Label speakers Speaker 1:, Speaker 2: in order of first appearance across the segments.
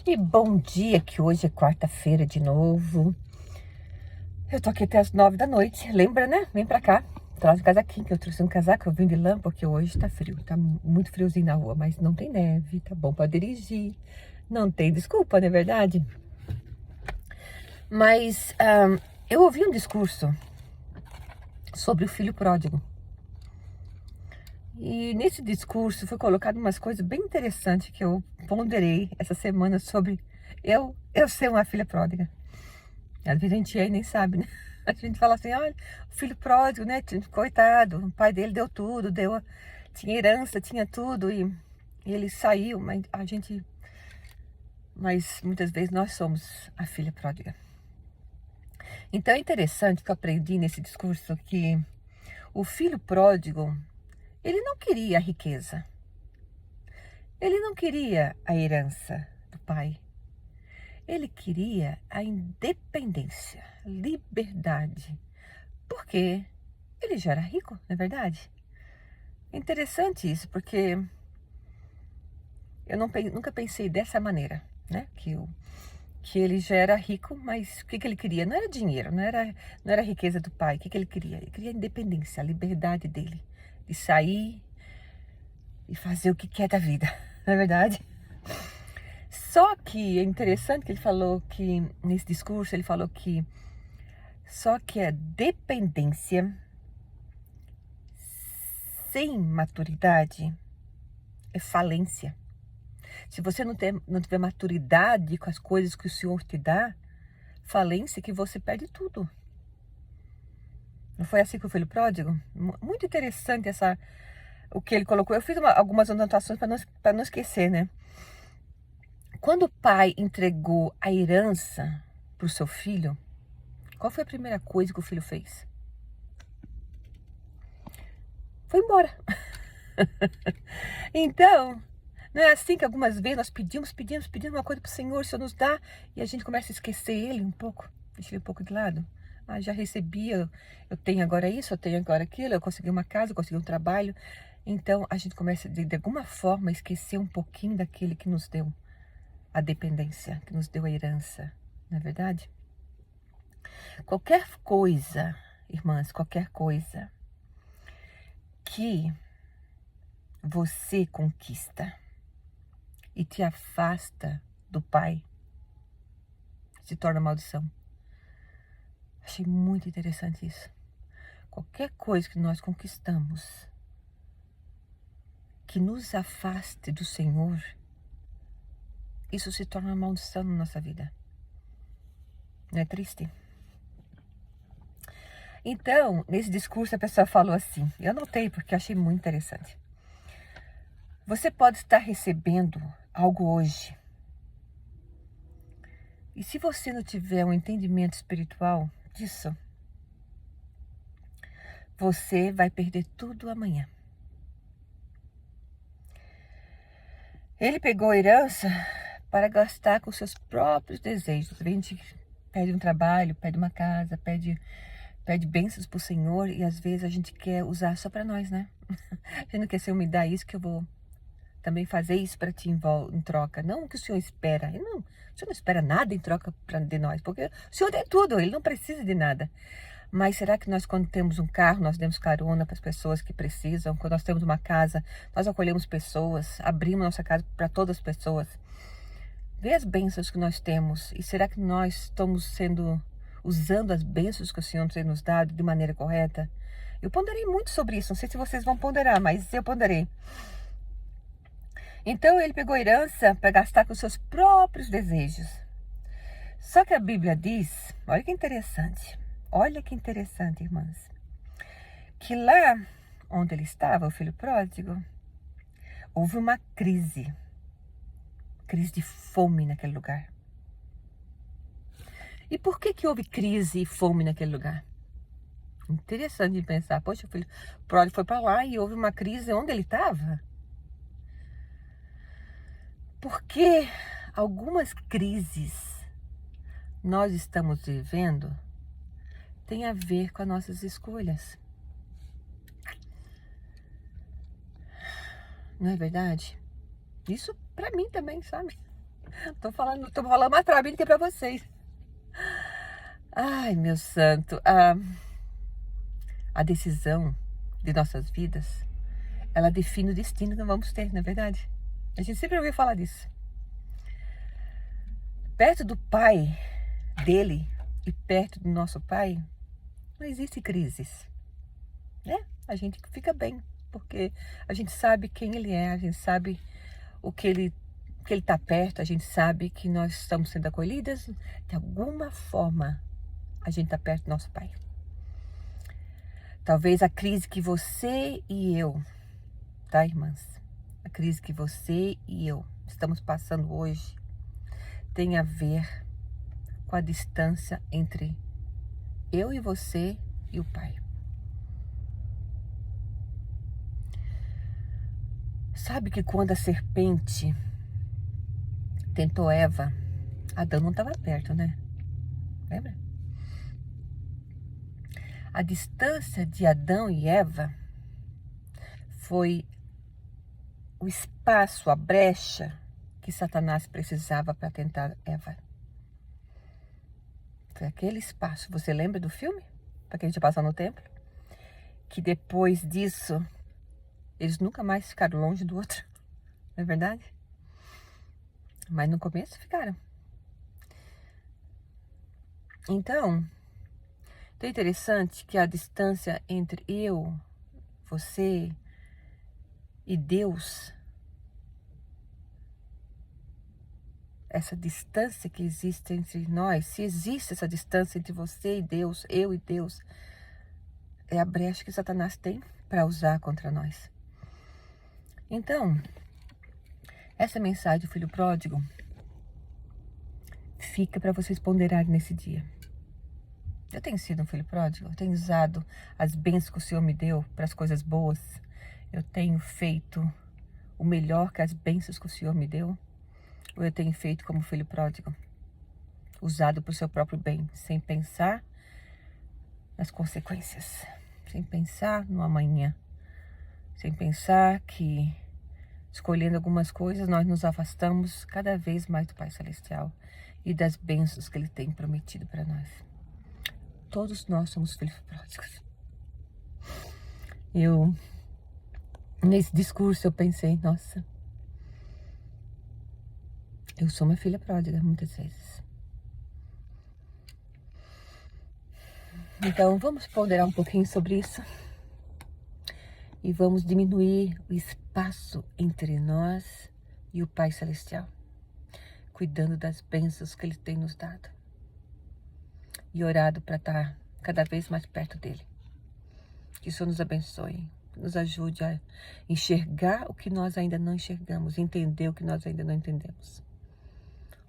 Speaker 1: E bom dia, que hoje é quarta-feira de novo. Eu tô aqui até as 9 da noite. Lembra, né? Vem pra cá. Traz um casaquinho, que eu trouxe um casaco. Eu vim de lã porque hoje tá frio. Tá muito friozinho na rua, mas não tem neve. Tá bom pra dirigir. Não tem desculpa, não é verdade? Mas eu ouvi um discurso sobre o filho pródigo. E nesse discurso foi colocado umas coisas bem interessantes que eu ponderei essa semana sobre eu ser uma filha pródiga. Às vezes a gente aí nem sabe, né? A gente fala assim, olha, o filho pródigo, né? Coitado, o pai dele deu tudo, tinha herança, tinha tudo e ele saiu, mas muitas vezes nós somos a filha pródiga. Então é interessante que eu aprendi nesse discurso que o filho pródigo, ele não queria a riqueza, ele não queria a herança do pai. Ele queria a independência, liberdade, porque ele já era rico, não é verdade? É interessante isso, porque eu nunca pensei dessa maneira, né? Que ele já era rico, mas o que ele queria? Não era dinheiro, não era a riqueza do pai. O que ele queria? Ele queria a independência, a liberdade dele, de sair e fazer o que quer da vida, não é verdade? Só que é interessante que ele falou que, nesse discurso, ele falou que só que a dependência sem maturidade é falência. Se você não tiver maturidade com as coisas que o Senhor te dá, falência que você perde tudo. Não foi assim com o filho pródigo? Muito interessante o que ele colocou. Eu fiz algumas anotações para não esquecer, né? Quando o pai entregou a herança para o seu filho, qual foi a primeira coisa que o filho fez? Foi embora. Então, não é assim que algumas vezes nós pedimos uma coisa para o Senhor nos dá, e a gente começa a esquecer Ele um pouco, deixa Ele um pouco de lado. Ah, já recebi, eu tenho agora isso, eu tenho agora aquilo, eu consegui uma casa, eu consegui um trabalho. Então, a gente começa, de alguma forma, a esquecer um pouquinho daquele que nos deu a dependência, que nos deu a herança, não é verdade? Qualquer coisa, irmãs, qualquer coisa que você conquista e te afasta do Pai, se torna maldição. Achei muito interessante isso. Qualquer coisa que nós conquistamos que nos afaste do Senhor, isso se torna uma maldição na nossa vida. Não é triste? Então, nesse discurso a pessoa falou assim, eu anotei porque achei muito interessante. Você pode estar recebendo algo hoje. E se você não tiver um entendimento espiritual disso, você vai perder tudo amanhã. Ele pegou a herança para gastar com seus próprios desejos. A gente pede um trabalho, pede uma casa, pede bênçãos para o Senhor e às vezes a gente quer usar só para nós, né? A gente não quer ser me dá isso que eu vou também fazer isso para ti em troca. Não o que o Senhor espera. Não, o Senhor não espera nada em troca de nós, porque o Senhor tem tudo, Ele não precisa de nada. Mas será que nós, quando temos um carro, nós demos carona para as pessoas que precisam? Quando nós temos uma casa, nós acolhemos pessoas, abrimos nossa casa para todas as pessoas? Vê as bênçãos que nós temos. E será que nós estamos usando as bênçãos que o Senhor tem nos dado de maneira correta? Eu ponderei muito sobre isso. Não sei se vocês vão ponderar, mas eu ponderei. Então ele pegou a herança para gastar com seus próprios desejos. Só que a Bíblia diz, olha que interessante, irmãs, que lá onde ele estava, o filho pródigo, houve uma crise de fome naquele lugar. E por que houve crise e fome naquele lugar? Interessante de pensar, poxa, o filho pródigo foi para lá e houve uma crise onde ele estava. Porque algumas crises nós estamos vivendo tem a ver com as nossas escolhas. Não é verdade? Isso para mim também, sabe? Tô falando mais pra mim do que pra vocês. Ai, meu santo. A decisão de nossas vidas, ela define o destino que vamos ter, não é verdade? A gente sempre ouviu falar disso. Perto do pai dele e perto do nosso pai, não existe crises, né? A gente fica bem, porque a gente sabe quem ele é, a gente sabe o que ele está perto, a gente sabe que nós estamos sendo acolhidas, de alguma forma a gente está perto do nosso pai. Talvez a crise que você e eu, tá, irmãs? A crise que você e eu estamos passando hoje tem a ver com a distância entre eu e você e o pai. Sabe que quando a serpente tentou Eva, Adão não estava perto, né? Lembra? A distância de Adão e Eva foi o espaço, a brecha que Satanás precisava para tentar Eva. Foi aquele espaço. Você lembra do filme? Para quem a gente passou no templo? Que depois disso, eles nunca mais ficaram longe do outro. Não é verdade? Mas no começo ficaram. Então é interessante que a distância entre eu, você e Deus, essa distância que existe entre nós, se existe essa distância entre você e Deus, eu e Deus, é a brecha que Satanás tem para usar contra nós. Então, essa mensagem do filho pródigo fica para vocês ponderarem nesse dia. Eu tenho sido um filho pródigo, eu tenho usado as bênçãos que o Senhor me deu para as coisas boas. Eu tenho feito o melhor que as bênçãos que o Senhor me deu. Ou eu tenho feito como filho pródigo, usado para o seu próprio bem, sem pensar nas consequências, sem pensar no amanhã, sem pensar que escolhendo algumas coisas nós nos afastamos cada vez mais do Pai Celestial e das bênçãos que Ele tem prometido para nós. Todos nós somos filhos pródigos. Nesse discurso eu pensei, nossa, eu sou uma filha pródiga muitas vezes. Então vamos ponderar um pouquinho sobre isso. E vamos diminuir o espaço entre nós e o Pai Celestial, cuidando das bênçãos que Ele tem nos dado. E orado para estar cada vez mais perto dEle. Que o Senhor nos abençoe, nos ajude a enxergar o que nós ainda não enxergamos, entender o que nós ainda não entendemos.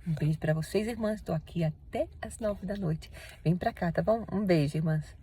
Speaker 1: Um beijo para vocês, irmãs. Estou aqui até as 9 da noite. Vem para cá, tá bom? Um beijo, irmãs.